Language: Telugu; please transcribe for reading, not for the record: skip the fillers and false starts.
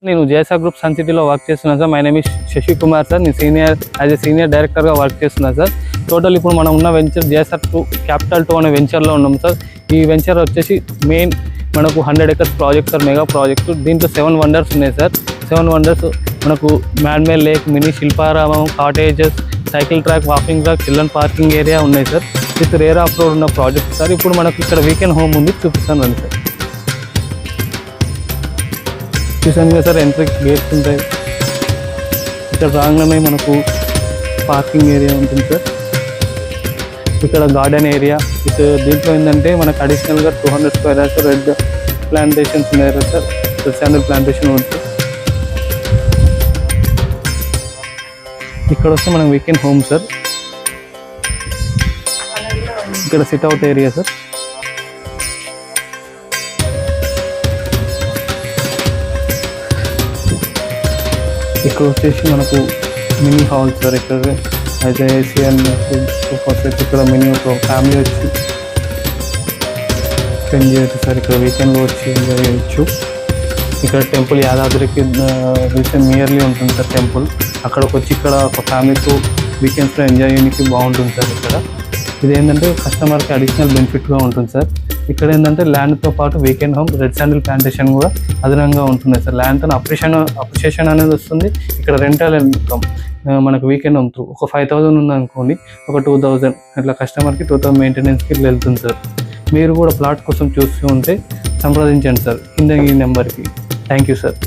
నేను జేఎస్ఆర్ గ్రూప్ సన్ సిటీలో వర్క్ చేస్తున్నాను sir. My name is Shashi Kumar sir. నేను యాజ్ ఎ సీనియర్ డైరెక్టర్గా వర్క్ చేస్తున్నాను సార్. టోటల్ ఇప్పుడు మనం ఉన్న వెంచర్ జేఎస్ఆర్ 2 క్యాపిటల్ 2 అనే వెంచర్లో ఉన్నాం సార్. ఈ వెంచర్ వచ్చేసి మెయిన్ మనకు 100 acres project sir, mega project. దీంట్లో 7 వండర్స్ ఉన్నాయి సార్. 7 వండర్స్ మనకు man made lake, mini Shilparamam, cottages, cycle track, walking track, children parking area ఉన్నాయి sir. With rear of road ఉన్న ప్రాజెక్ట్ సార్. ఇప్పుడు మనకు ఇక్కడ వీకెండ్ హోమ్ ఉంది, చూపిస్తాను రండి సార్. చూసాను కదా సార్, ఎంట్రీ గేట్స్ ఉంటాయి. ఇక్కడ రాగానే మనకు పార్కింగ్ ఏరియా ఉంటుంది సార్. ఇక్కడ గార్డెన్ ఏరియా. దీంట్లో ఏంటంటే మనకు అడిషనల్గా 200 square acres రెడ్ ప్లాంటేషన్స్ ఉన్నాయి కదా సార్. రెడ్ శాండల్ ప్లాంటేషన్ ఉంటుంది. ఇక్కడ వస్తే మనం వీకెండ్ హోమ్ సార్. ఇక్కడ సిట్అవుట్ ఏరియా సార్. ఇక్కడ వచ్చేసి మనకు మినీ హాల్ సార్. ఇక్కడ అయితే ఏసీ అండ్ ఇక్కడ మినీ ఒక ఫ్యామిలీ వచ్చి స్పెండ్ చేయొచ్చు సార్. ఇక్కడ వీకెండ్లో వచ్చి ఎంజాయ్ చేయొచ్చు. ఇక్కడ టెంపుల్ యాదాద్రికి నియర్లీ ఉంటుంది సార్ టెంపుల్. అక్కడికి వచ్చి ఇక్కడ ఒక ఫ్యామిలీతో వీకెండ్స్లో ఎంజాయ్ చేయడానికి బాగుంటుంది సార్. ఇక్కడ ఇదేంటంటే కస్టమర్కి అడిషనల్ బెనిఫిట్గా ఉంటుంది సార్. ఇక్కడ ఏంటంటే ల్యాండ్తో పాటు weekend home, red sandal plantation కూడా అదనంగా ఉంటుంది సార్. ల్యాండ్తో అప్రిషియేషన్ అనేది వస్తుంది. ఇక్కడ రెంటల్ ఇన్కమ్ మనకు వీకెండ్ హోమ్ త్రూ ఒక 5,000 ఉందనుకోండి, ఒక 2,000 అట్లా కస్టమర్కి 2,000 మెయింటెనెన్స్కి వెళ్తుంది సార్. మీరు కూడా ప్లాట్ కోసం చూస్తూ ఉంటే సంప్రదించండి సార్ కింద ఈ నెంబర్కి. Thank you sir.